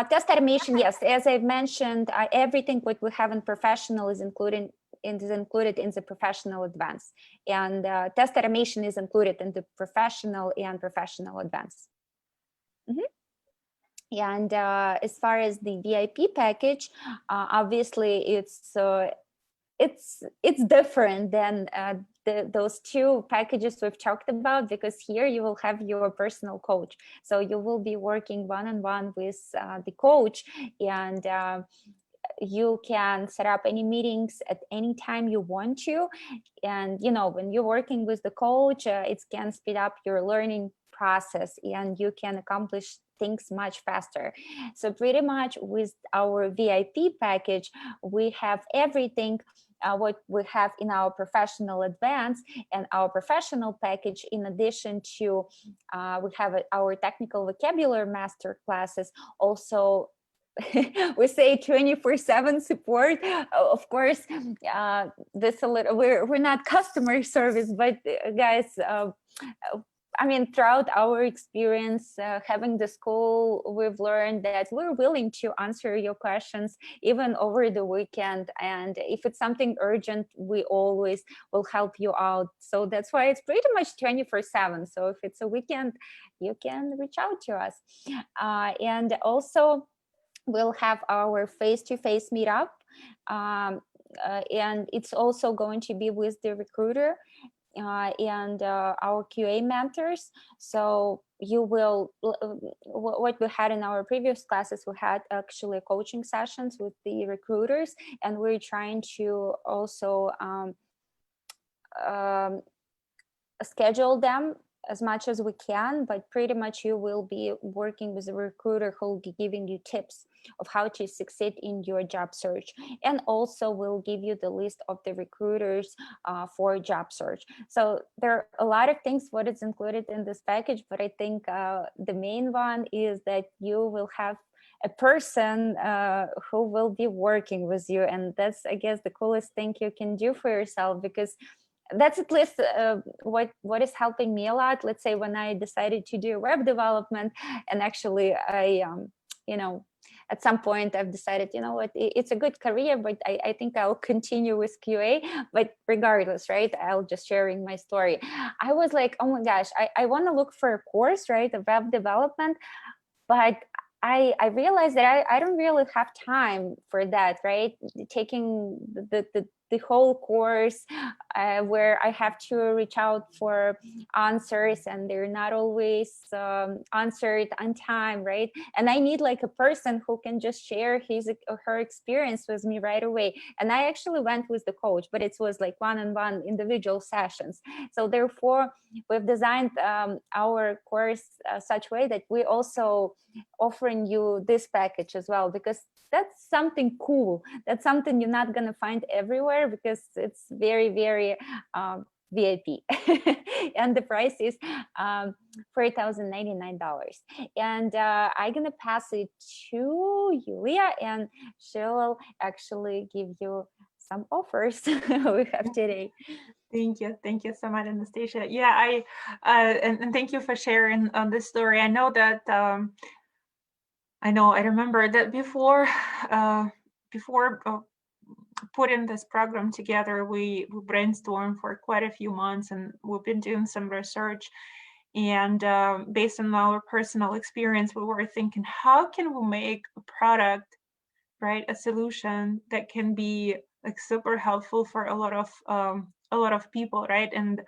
Test automation, yes, as I've mentioned, everything what we have in professional is included in the professional advanced, and test automation is included in the professional and professional advanced. And as far as the VIP package, obviously it's different than those two packages we've talked about, because here you will have your personal coach. So you will be working one-on-one with the coach, and you can set up any meetings at any time you want to. And, you know, when you're working with the coach, it can speed up your learning process and you can accomplish things much faster. So pretty much with our VIP package, we have everything what we have in our professional advanced and our professional package. In addition to we have our technical vocabulary master classes. Also, we say 24/7 support. Of course, this a little, we're not customer service, but guys, I mean, throughout our experience having the school, we've learned that we're willing to answer your questions even over the weekend. And if it's something urgent, we always will help you out. So that's why it's pretty much 24/7. So if it's a weekend, you can reach out to us. And also, we'll have our face-to-face meetup. And it's also going to be with the recruiter and our QA mentors. So you will, what we had in our previous classes, we had actually coaching sessions with the recruiters, and we're trying to also schedule them as much as we can, but pretty much you will be working with a recruiter who will be giving you tips of how to succeed in your job search. And also we'll give you the list of the recruiters for job search. So there are a lot of things what is included in this package, but I think the main one is that you will have a person who will be working with you. And that's, I guess, the coolest thing you can do for yourself, because that's at least what is helping me a lot. Let's say when I decided to do web development, and actually I, you know, at some point I've decided, you know what, it's a good career, but I think I'll continue with QA. But regardless, right, I'll just sharing my story. I was like, oh my gosh, I want to look for a course, right, of web development, but I realized that I don't really have time for that, right? Taking the the whole course where I have to reach out for answers, and they're not always answered on time, right? And I need like a person who can just share his or her experience with me right away. And I actually went with the coach, but it was like one-on-one individual sessions. So therefore, we've designed our course such way that we also offering you this package as well, because that's something cool. That's something you're not going to find everywhere, because it's very, very VIP. And the price is $4,099. And I'm going to pass it to Yulia, and she'll actually give you some offers we have today. Thank you so much, Anastasia. Yeah, and thank you for sharing this story. I know that I remember that before putting this program together, we brainstormed for quite a few months, and we've been doing some research. And based on our personal experience, we were thinking, how can we make a product, right, a solution that can be like super helpful for a lot of people, right? And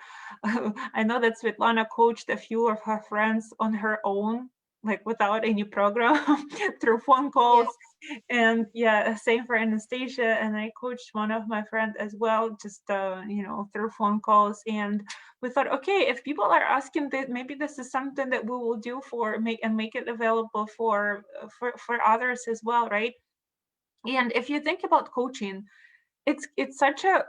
I know that Svetlana coached a few of her friends on her own, like without any program through phone calls. Yes. And yeah, same for Anastasia. And I coached one of my friends as well, just through phone calls. And we thought, okay, if people are asking that, maybe this is something that we will do make it available for others as well, right? And if you think about coaching, it's such a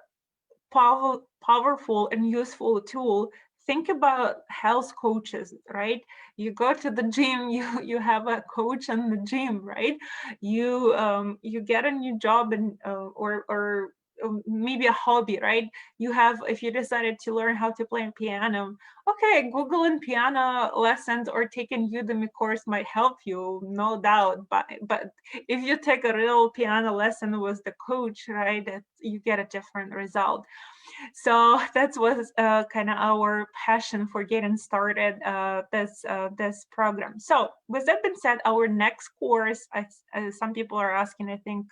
powerful and useful tool. Think about health coaches, right? You go to the gym, you have a coach in the gym, right? You get a new job and or maybe a hobby, right? If you decided to learn how to play piano, okay, Googling piano lessons or taking Udemy course might help you, no doubt. But if you take a real piano lesson with the coach, right, you get a different result. So that was kind of our passion for getting started this program. So with that being said, our next course, some people are asking, I think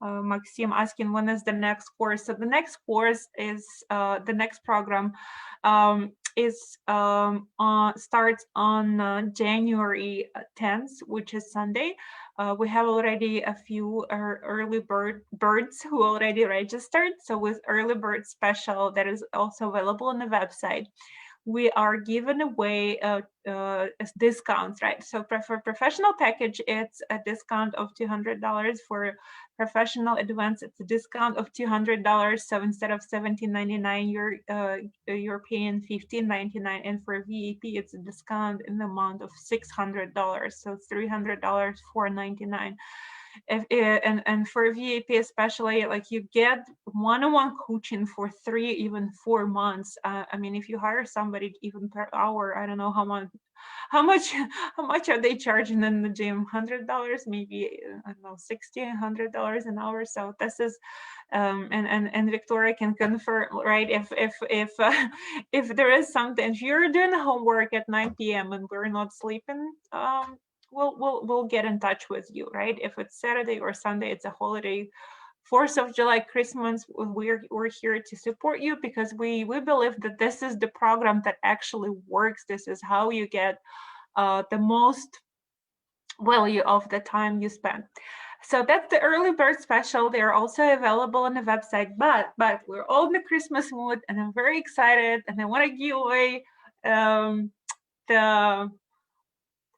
Maxim asking, when is the next course? So the next course is the next program starts on January 10th, which is Sunday. We have already a few early birds who already registered. So with early bird special that is also available on the website, we are giving away discounts, right? So for professional package, it's a discount of $200. For professional advance, it's a discount of $200. So instead of $17.99, you're paying $15.99, and for VIP, it's a discount in the amount of $600. So it's $300, $499. And for VIP especially, like you get one-on-one coaching for 3, even 4 months. I mean, if you hire somebody even per hour, I don't know how much are they charging in the gym? $100, maybe, I don't know, $60, $100 an hour. So this is and Victoria can confirm, right? If there is something, if you're doing homework at 9 p.m. and we're not sleeping, we'll get in touch with you, right? If it's Saturday or Sunday, it's a holiday, 4th of July, Christmas, we're here to support you, because we believe that this is the program that actually works. This is how you get the most value of the time you spend. So that's the early bird special. They're also available on the website, but we're all in the Christmas mood, and I'm very excited, and I want to give away the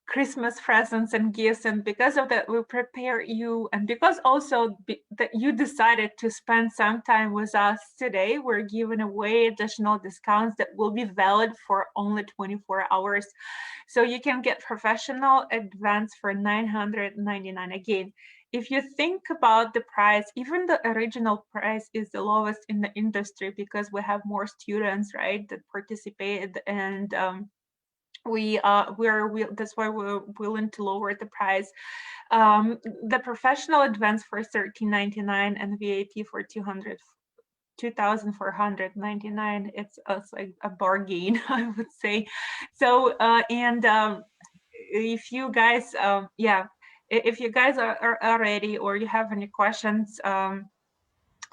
Christmas presents and gifts. And because of that, we prepare you, and because also that you decided to spend some time with us today, we're giving away additional discounts that will be valid for only 24 hours. So you can get professional advance for $999. Again, if you think about the price, even the original price is the lowest in the industry, because we have more students, right, that participate, and that's why we're willing to lower the price. The professional advance for $13.99 and VIP for $2,499. It's like a bargain, I would say. So if you guys if you guys are ready, or you have any questions,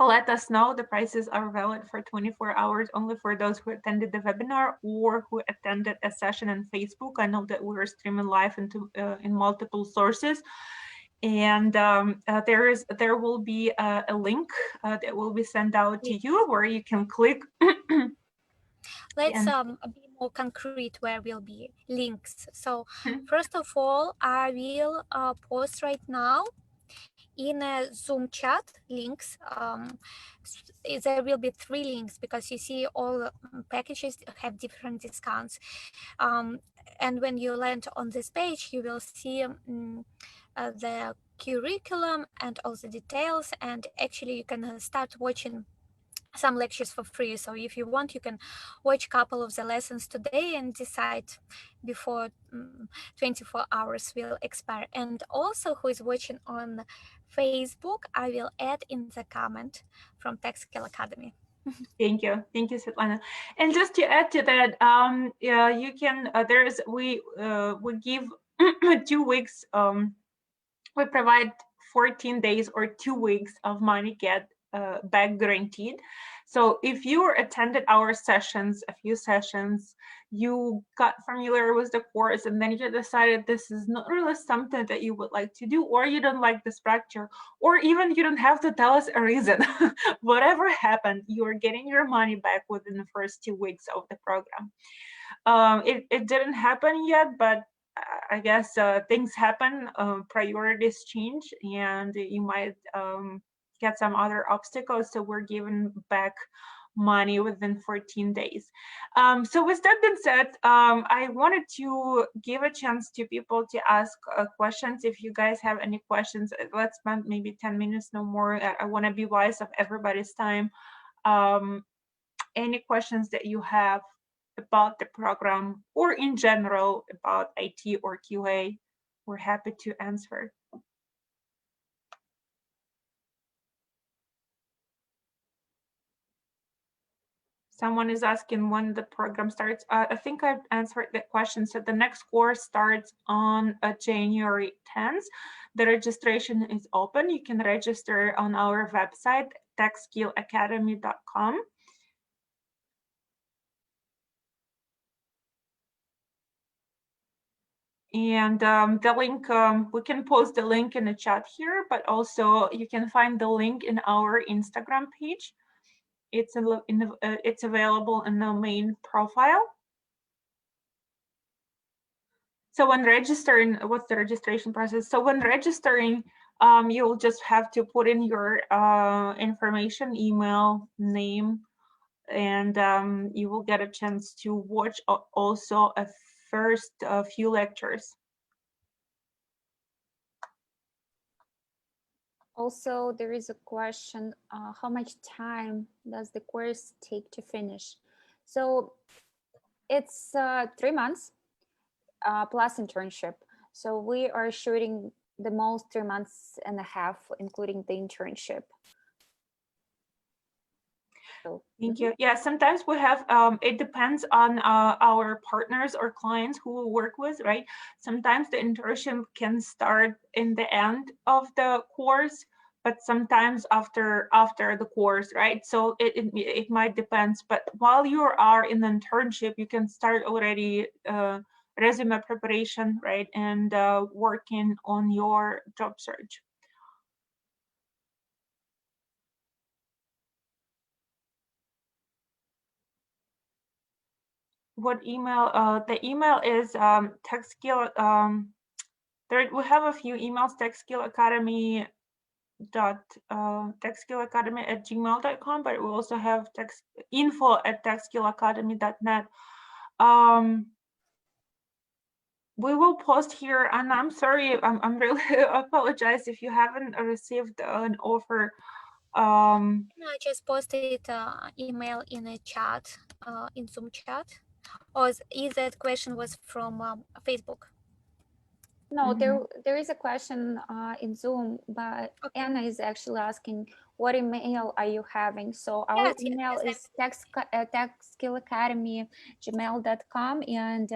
let us know. The prices are valid for 24 hours only for those who attended the webinar or who attended a session on Facebook. I know that we're streaming live into in multiple sources. And there will be a link that will be sent out to you where you can click. Let's be more concrete where will be links. So first of all, I will post right now in a Zoom chat links. There will be 3 links because you see all packages have different discounts. And when you land on this page, you will see the curriculum and all the details. And actually, you can start watching some lectures for free. So if you want, you can watch a couple of the lessons today and decide before 24 hours will expire. And also, who is watching on Facebook, I will add in the comment from TechSkill Academy. Thank you, Svetlana. And just to add to that, yeah, you can. We give 2 weeks. We provide 14 days or 2 weeks of money get back guaranteed. So if you attended our sessions, a few sessions, you got familiar with the course, and then you decided this is not really something that you would like to do, or you don't like the structure, or even you don't have to tell us a reason. Whatever happened, you are getting your money back within the first 2 weeks of the program. It didn't happen yet, but I guess things happen, priorities change, and you might get some other obstacles. So we're giving back money within 14 days. So with that being said, I wanted to give a chance to people to ask questions. If you guys have any questions, let's spend maybe 10 minutes, no more. I want to be wise of everybody's time. Any questions that you have about the program or in general about IT or QA, we're happy to answer. Someone is asking when the program starts. I think I've answered that question. So the next course starts on January 10th. The registration is open. You can register on our website, techskillacademy.com. And the link, we can post the link in the chat here, but also you can find the link in our Instagram page. It's it's available in the main profile. So when registering, what's the registration process? So when registering, you'll just have to put in your information, email, name, and you will get a chance to watch also a first few lectures. Also, there is a question, how much time does the course take to finish? So it's 3 months plus internship. So we are shooting the most 3.5 months, including the internship. So, Thank you. Yeah, sometimes we have, it depends on our partners or clients who we work with, right? Sometimes the internship can start in the end of the course, but sometimes after the course, right? So it might depend, but while you are in the internship, you can start already resume preparation, right? And working on your job search. What email? The email is TechSkill. We have a few emails. TechSkillAcademy@gmail.com, but we also have info@techskillacademy.net. We will post here, and I'm sorry, I'm really apologize if you haven't received an offer. No, I just posted email in a chat, in Zoom chat. Or is that question was from Facebook? No, there is a question in Zoom, but okay. Anna is actually asking, what email are you having? So our email is techskillacademy@gmail.com, and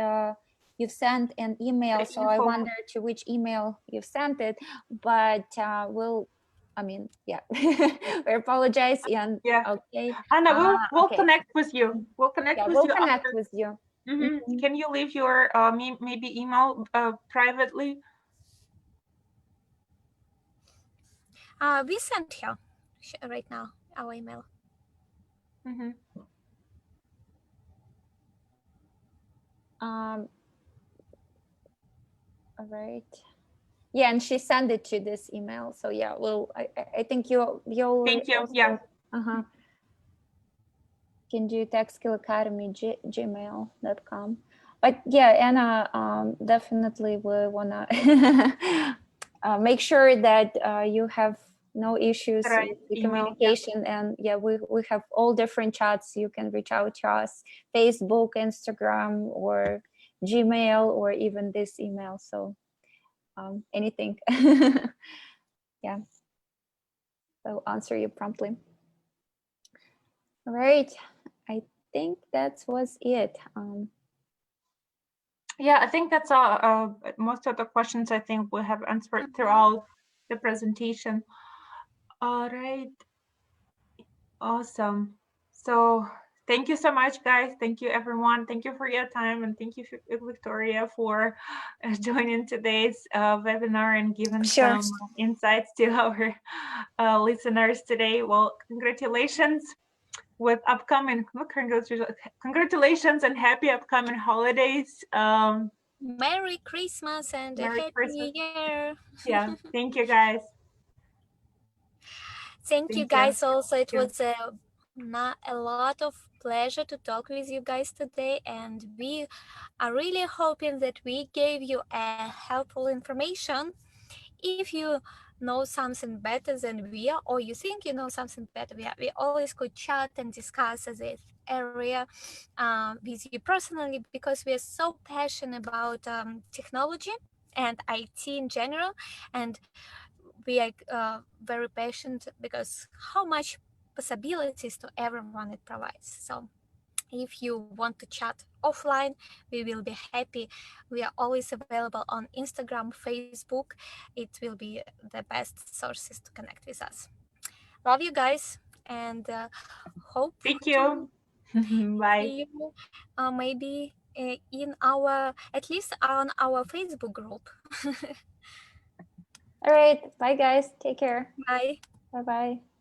you've sent an email. So I wonder to which email you've sent it, but we'll I mean, yeah, we apologize. And Yeah. okay, Anna, we'll okay. connect with you. We'll connect Yeah, with we'll you connect after. with you. Mhm. Mhm. Can you leave your maybe email privately? We sent her right now our email. Mhm. All right. Yeah, and she sent it to this email. So yeah, well, I think you'll Thank you. also, Yeah. can do techskillacademy@gmail.com. But yeah, Anna, definitely we wanna make sure that you have no issues Right. with the Email. communication. And yeah, we have all different chats. You can reach out to us, Facebook, Instagram, or Gmail, or even this email. So anything. Yeah, I'll answer you promptly. All right, I think that was it. Yeah, I think that's all. Most of the questions I think we have answered throughout the presentation. All right. Awesome. So thank you so much, guys. Thank you, everyone. Thank you for your time, and thank you, Victoria, for joining today's webinar and giving Sure. some insights to our listeners today. Well, congratulations with upcoming, congratulations and happy upcoming holidays. Merry Christmas and a Merry Happy Christmas. New Year. Yeah, thank you, guys. Thank you Thank you. guys also. It you. was a lot of pleasure to talk with you guys today, and we are really hoping that we gave you a helpful information. If you know something better than we are, or you think you know something better, we always could chat and discuss this area with you personally, because we are so passionate about technology and IT in general, and we are very patient because how much possibilities to everyone it provides. So if you want to chat offline, we will be happy. We are always available on Instagram, Facebook. It will be the best sources to connect with us. Love you guys, and hope Thank to you. Bye. see you maybe in our, at least on our Facebook group. All right, bye guys, take care. Bye. Bye bye.